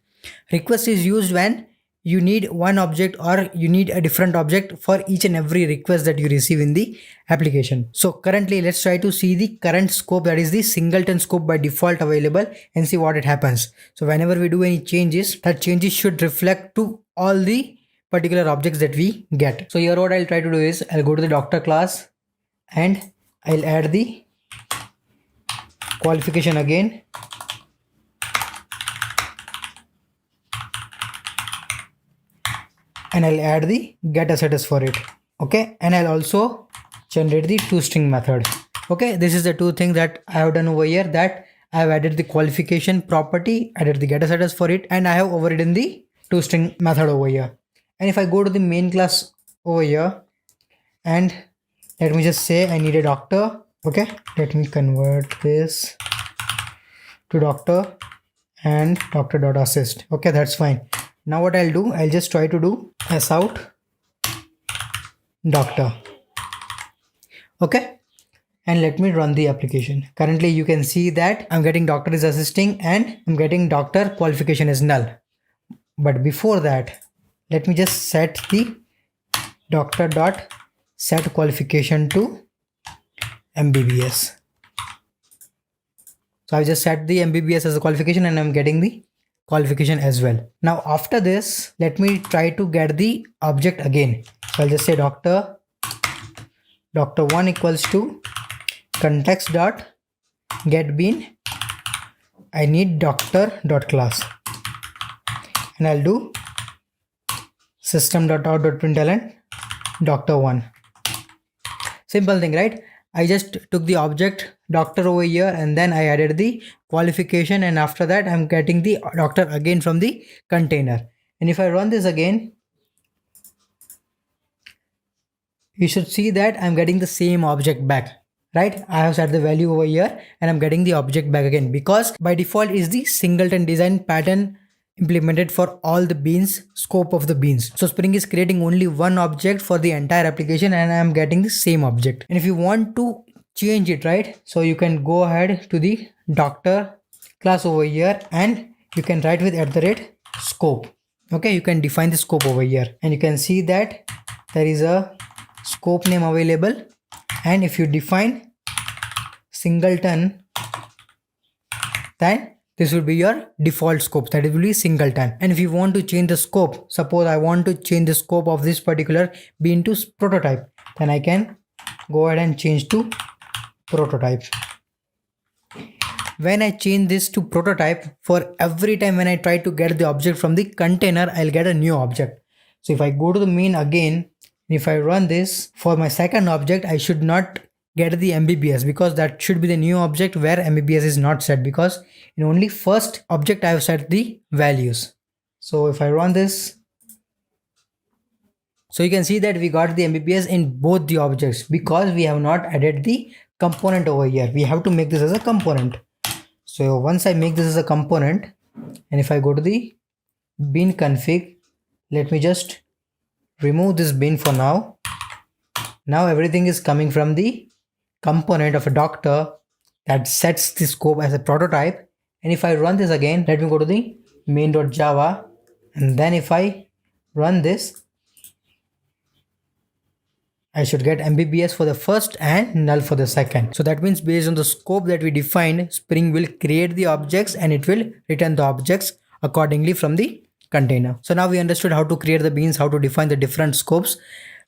Request is used when you need one object or you need a different object for each and every request that you receive in the application. So currently, let's try to see the current scope, that is the singleton scope by default available, and see what it happens. So whenever we do any changes, that changes should reflect to all the particular objects that we get. So here what I'll try to do is I'll go to the doctor class and I'll add the qualification again. And I'll add the get status for it. Okay, and I'll also generate the toString method. Okay, this is the 2 things that I have done over here, that I have added the qualification property, added the get status for it, and I have overridden the toString method over here. And if I go to the main class over here, and let me just say I need a doctor. Okay, let me convert this to doctor and doctor.assist. Okay, that's fine. Now what I'll do, I'll just try to do sout doctor. Okay, and let me run the application. Currently you can see that I'm getting doctor is assisting and I'm getting doctor qualification is null. But before that, let me just set the doctor.set qualification to MBBS. So I just set the MBBS as a qualification and I'm getting the qualification as well. Now after this, let me try to get the object again. So I'll just say doctor1 equals to context dot get bean. I need doctor.class, and I'll do system.out.println doctor1. Simple thing, right? I just took the object doctor over here and then I added the qualification, and after that I'm getting the doctor again from the container. And if I run this again, you should see that I'm getting the same object back, right? I have set the value over here and I'm getting the object back again, because by default is the singleton design pattern implemented for all the beans, scope of the beans. So Spring is creating only one object for the entire application and I'm getting the same object. And if you want to change it, right, so you can go ahead to the doctor class over here and you can write with @scope. Okay, you can define the scope over here and you can see that there is a scope name available, and if you define singleton, then this will be your default scope, that will be singleton. And if you want to change the scope, suppose I want to change the scope of this particular bean to prototype, then I can go ahead and change to prototype. When I change this to prototype, for every time when I try to get the object from the container, I'll get a new object. So if I go to the main again, if I run this for my second object, I should not get the MBBS, because that should be the new object where MBBS is not set, because in only first object I have set the values. So if I run this, so you can see that we got the MBBS in both the objects because we have not added the component over here. We have to make this as a component. So once I make this as a component, and if I go to the bean config, let me just remove this bean for now. Now everything is coming from the component of a doctor that sets the scope as a prototype. And if I run this again, let me go to the main.java, and then if I run this, I should get MBBS for the first and null for the second. So that means based on the scope that we defined, Spring will create the objects and it will return the objects accordingly from the container. So now we understood how to create the beans, how to define the different scopes.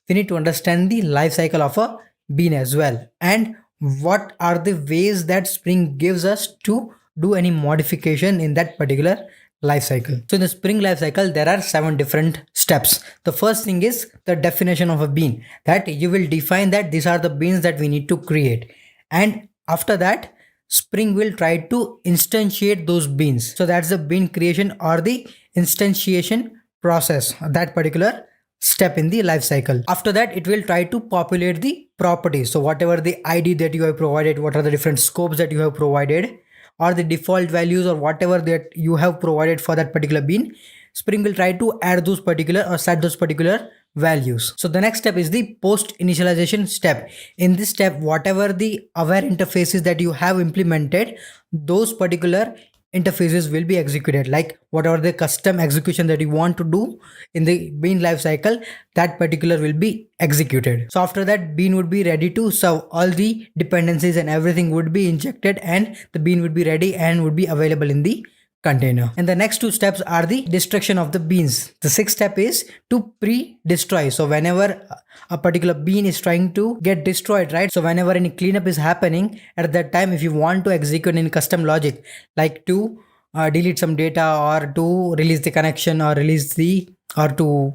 We need to understand the life cycle of a bean as well, and what are the ways that Spring gives us to do any modification in that particular life cycle. So in the Spring life cycle, there are 7 different steps. The first thing is the definition of a bean, that you will define that these are the beans that we need to create, and after that Spring will try to instantiate those beans. So that's the bean creation or the instantiation process, that particular step in the life cycle. After that, it will try to populate the properties. So whatever the ID that you have provided, what are the different scopes that you have provided, or the default values or whatever that you have provided for that particular bean, Spring will try to add those particular or set those particular values. So the next step is the post initialization step. In this step, whatever the aware interfaces that you have implemented, those particular interfaces will be executed, like whatever the custom execution that you want to do in the bean lifecycle, that particular will be executed. So after that, bean would be ready to serve. All the dependencies and everything would be injected and the bean would be ready and would be available in the container. And the next 2 steps are the destruction of the beans. The 6th step is to pre-destroy. So whenever a particular bean is trying to get destroyed, right? So whenever any cleanup is happening, at that time, if you want to execute in custom logic, like to delete some data or to release the connection or to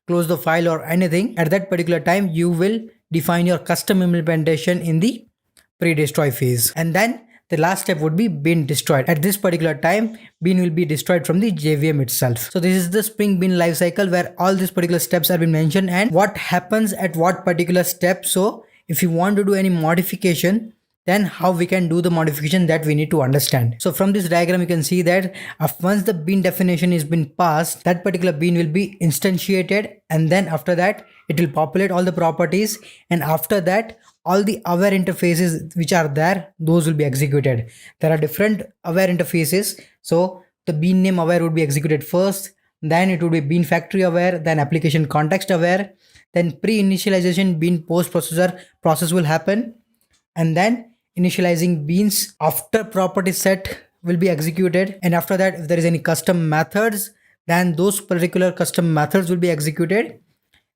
close the file or anything, at that particular time, you will define your custom implementation in the pre-destroy phase. And then the last step would be bean destroyed. At this particular time, bean will be destroyed from the JVM itself. So this is the Spring Bean lifecycle where all these particular steps have been mentioned and what happens at what particular step. So if you want to do any modification, then how we can do the modification, that we need to understand. So from this diagram, you can see that once the bean definition is been passed, that particular bean will be instantiated, and then after that, it will populate all the properties, and after that, all the aware interfaces which are there, those will be executed. There are different aware interfaces. So the bean name aware would be executed first, then it would be bean factory aware, then application context aware, then pre-initialization bean post processor process will happen, and then initializing beans after property set will be executed. And after that, if there is any custom methods, then those particular custom methods will be executed.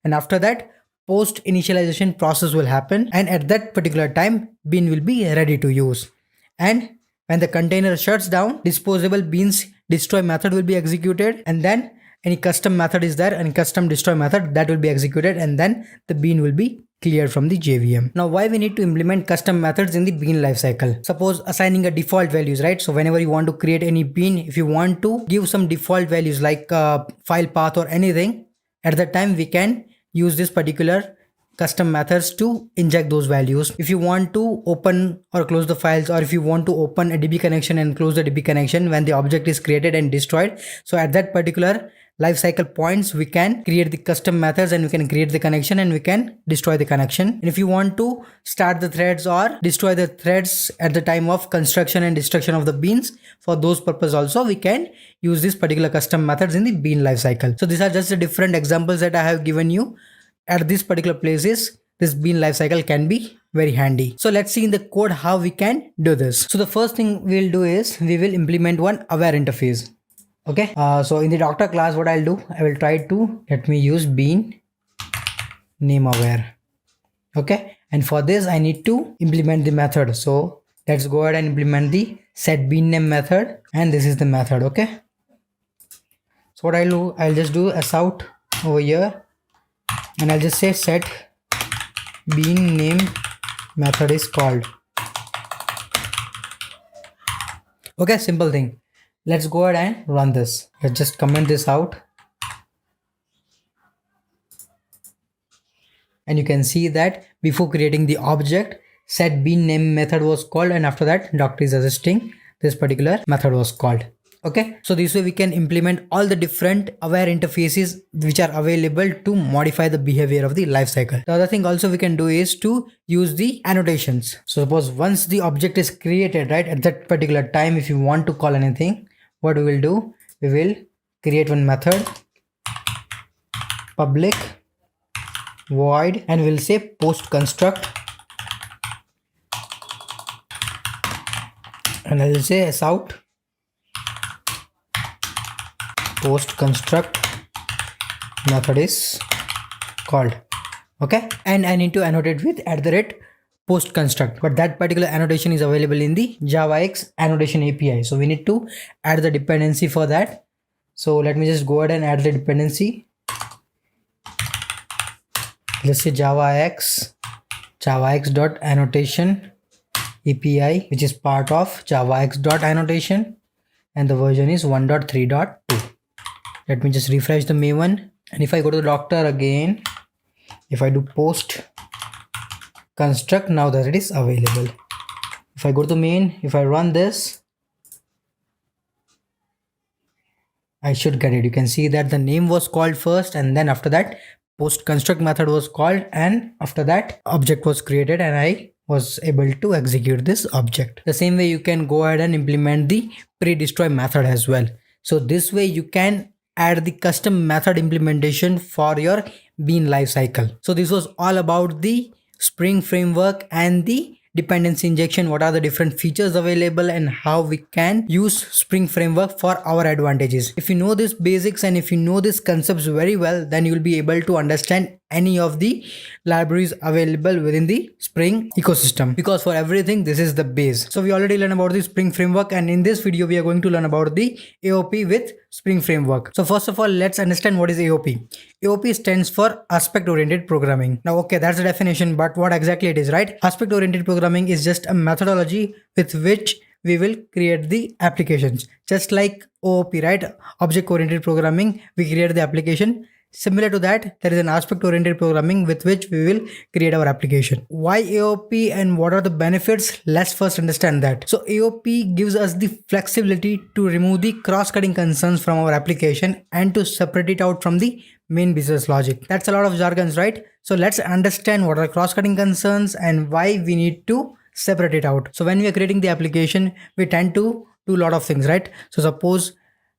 And after that, post initialization process will happen, and at that particular time, bean will be ready to use. And when the container shuts down, disposable beans destroy method will be executed, and then any custom method is there and custom destroy method that will be executed, and then the bean will be cleared from the JVM. Now why we need to implement custom methods in the bean lifecycle? Suppose assigning a default values, right? So whenever you want to create any bean, if you want to give some default values like file path or anything, at that time we can use this particular custom methods to inject those values. If you want to open or close the files, or if you want to open a DB connection and close the DB connection when the object is created and destroyed, so at that particular lifecycle points we can create the custom methods and we can create the connection and we can destroy the connection. And if you want to start the threads or destroy the threads at the time of construction and destruction of the beans, for those purpose also we can use this particular custom methods in the bean lifecycle. So these are just the different examples that I have given you. At this particular places, this bean lifecycle can be very handy. So let's see in the code how we can do this. So the first thing we'll do is we will implement one aware interface. Okay. So in the doctor class, what I'll do, I will try to let me use bean name aware. Okay. And for this, I need to implement the method. So let's go ahead and implement the set bean name method. And this is the method. Okay. So what I'll do, I'll just do a out over here. And I'll just say set bean name method is called. Okay, simple thing. Let's go ahead and run this. Let's just comment this out. And you can see that before creating the object, set bean name method was called, and after that doctor is assisting, this particular method was called. Okay, so this way we can implement all the different aware interfaces which are available to modify the behavior of the lifecycle. The other thing also we can do is to use the annotations. So suppose once the object is created, right, at that particular time, if you want to call anything, what we will do, we will create one method public void, and we'll say post construct, and I will say out post construct method is called. Okay, and I need to annotate with @post construct, but that particular annotation is available in the JavaX annotation API, so we need to add the dependency for that. So let me just go ahead and add the dependency. Let's say javax dot annotation API, which is part of javax dot annotation, and the version is 1.3.2. Let me just refresh the maven, and if I go to the doctor again, if I do post construct, now that it is available. If I go to the main, if I run this, I should get it. You can see that the name was called first, and then after that post construct method was called, and after that object was created, and I was able to execute this object. The same way you can go ahead and implement the pre-destroy method as well. So this way you can add the custom method implementation for your bean lifecycle. So this was all about the Spring framework and the dependency injection, what are the different features available, and how we can use Spring framework for our advantages. If you know these basics and if you know these concepts very well, then you will be able to understand any of the libraries available within the Spring ecosystem, because for everything this is the base. So we already learned about the Spring framework, and in this video we are going to learn about the AOP with Spring framework. So first of all, let's understand what is AOP. AOP stands for aspect oriented programming. Now okay, that's the definition, but what exactly it is, right? Aspect oriented programming is just a methodology with which we will create the applications, just like OOP, right? Object oriented programming, we create the application. Similar to that, there is an aspect oriented programming with which we will create our application. Why AOP and what are the benefits? Let's first understand that. So AOP gives us the flexibility to remove the cross-cutting concerns from our application and to separate it out from the main business logic. That's a lot of jargons, right? So let's understand what are cross-cutting concerns and why we need to separate it out. So when we are creating the application, we tend to do a lot of things, right? So suppose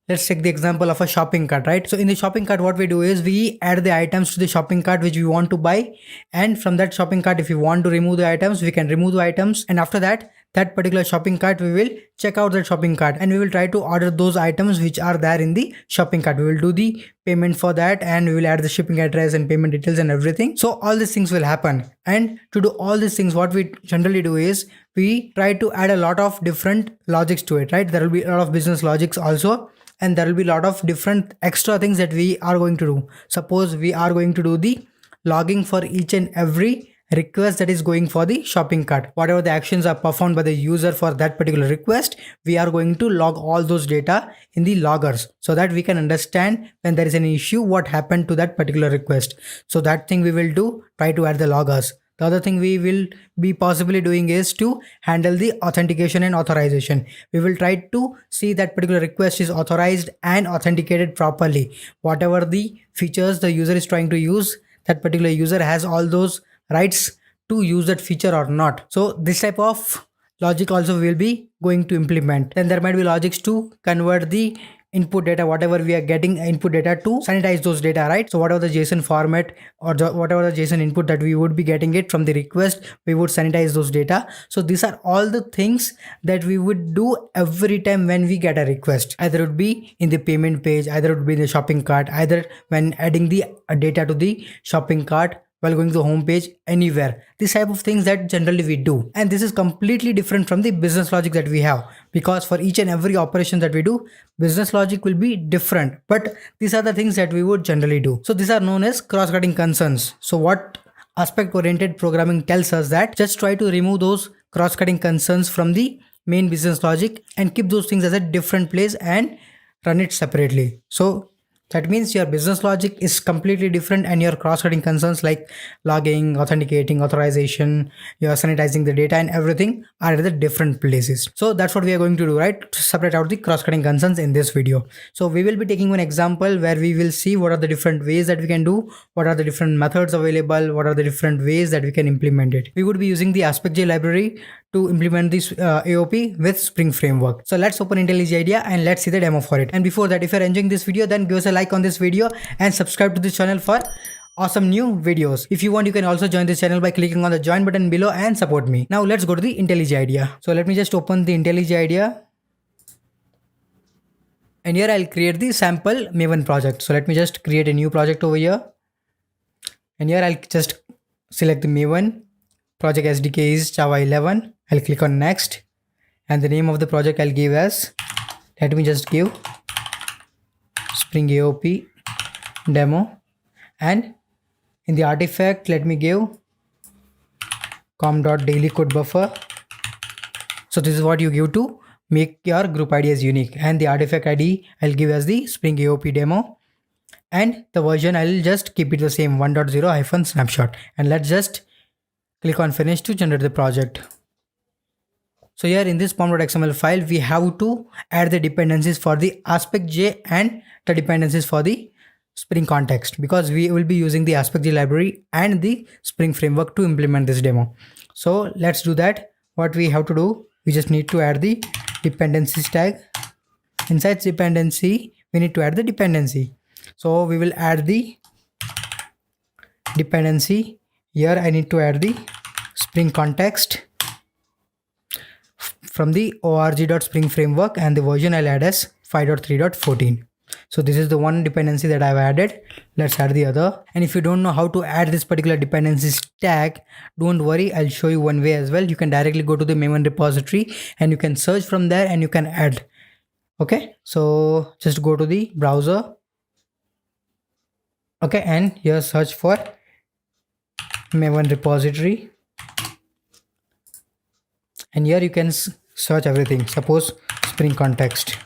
let's take the example of a shopping cart, right? So in the shopping cart, what we do is we add the items to the shopping cart which we want to buy, and from that shopping cart, if you want to remove the items, we can remove the items, and after that, that particular shopping cart, we will check out that shopping cart and we will try to order those items which are there in the shopping cart. We will do the payment for that, and we will add the shipping address and payment details and everything. So all these things will happen, and to do all these things, what we generally do is we try to add a lot of different logics to it, right? There will be a lot of business logics also. and there will be a lot of different extra things that we are going to do. Suppose we are going to do the logging for each and every request that is going for the shopping cart. Whatever the actions are performed by the user for that particular request, we are going to log all those data in the loggers so that we can understand when there is an issue what happened to that particular request. So that thing we will do, try to add the loggers. The other thing we will be possibly doing is to handle the authentication and authorization. We will try to see that particular request is authorized and authenticated properly. Whatever the features the user is trying to use, that particular user has all those rights to use that feature or not. So this type of logic also will be going to implement. Then there might be logics to convert the input data, whatever we are getting input data, to sanitize those data, right? So whatever the JSON format or whatever the JSON input that we would be getting it from the request, we would sanitize those data. So these are all the things that we would do every time when we get a request. Either it would be in the payment page, either it would be in the shopping cart, either when adding the data to the shopping cart, while going to the home page, anywhere. This type of things that generally we do. And this is completely different from the business logic that we have, because for each and every operation that we do, business logic will be different. But these are the things that we would generally do. So these are known as cross-cutting concerns. So what aspect-oriented programming tells us that just try to remove those cross-cutting concerns from the main business logic and keep those things as a different place and run it separately. So that means your business logic is completely different and your cross-cutting concerns like logging, authenticating, authorization, you're sanitizing the data and everything are at the different places. So that's what we are going to do, right? To separate out the cross-cutting concerns in this video. So we will be taking one example where we will see what are the different ways that we can do, what are the different methods available, what are the different ways that we can implement it. We would be using the AspectJ library to implement this AOP with Spring Framework. So let's open IntelliJ IDEA and let's see the demo for it. And before that, if you're enjoying this video, then give us a like on this video and subscribe to this channel for awesome new videos. If you want, you can also join this channel by clicking on the join button below and support me. Now let's go to the IntelliJ IDEA. So let me just open the IntelliJ IDEA. And here I'll create the sample Maven project. So let me just create a new project over here. And here I'll just select the Maven. Project SDK is Java 11. I'll click on next. And the name of the project I'll give as, let me just give Spring AOP demo. And in the artifact, let me give com.dailycodebuffer. So this is what you give to make your group ID as unique. And the artifact ID I'll give as the Spring AOP demo. And the version I'll just keep it the same, 1.0-snapshot. And let's just click on finish to generate the project. So here in this pom.xml file, we have to add the dependencies for the AspectJ and the dependencies for the Spring context, because we will be using the AspectJ library and the Spring framework to implement this demo. So let's do that. What we have to do, we just need to add the dependencies tag. Inside dependency, we need to add the dependency. So we will add the dependency. Here I need to add the Spring context from the org.spring framework, and the version I'll add as 5.3.14. So this is the one dependency that I've added. Let's add the other. And if you don't know how to add this particular dependencies tag, don't worry, I'll show you one way as well. You can directly go to the Maven repository and you can search from there and you can add. Okay, so just go to the browser. Okay, and here search for Maven repository. And here you can search everything. Suppose Spring context.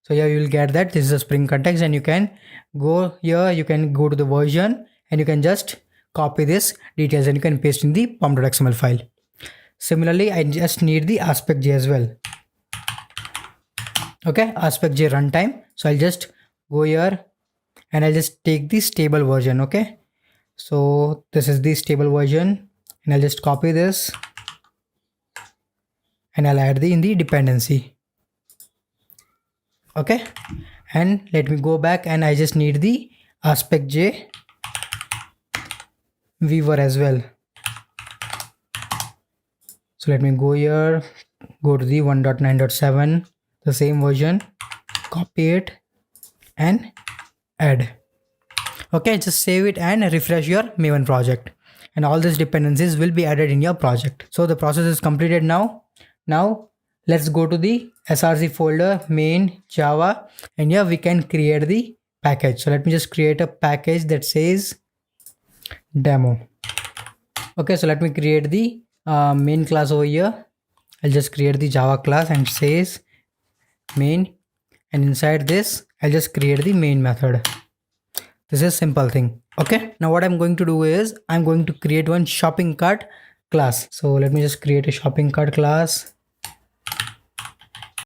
So here you will get that this is a Spring context, and you can go here, you can go to the version and you can just copy this details and you can paste in the pom.xml file. Similarly, I just need the AspectJ as well. Okay, AspectJ runtime. So I'll just go here and I'll just take the stable version. Okay, so this is the stable version and I'll just copy this and I'll add in the dependency. Okay, and let me go back and I just need the AspectJ viewer as well. So let me go here, go to the 1.9.7, the same version, copy it and add. Okay, just save it and refresh your Maven project, and all these dependencies will be added in your project. So the process is completed now. Now let's go to the src folder, main java, and here we can create the package. So let me just create a package that says demo. Okay, so let me create the main class over here. I'll just create the java class and says main, and inside this I'll just create the main method. This is simple thing. Okay, now what I'm going to do is I'm going to create one shopping cart class. So let me just create a shopping cart class.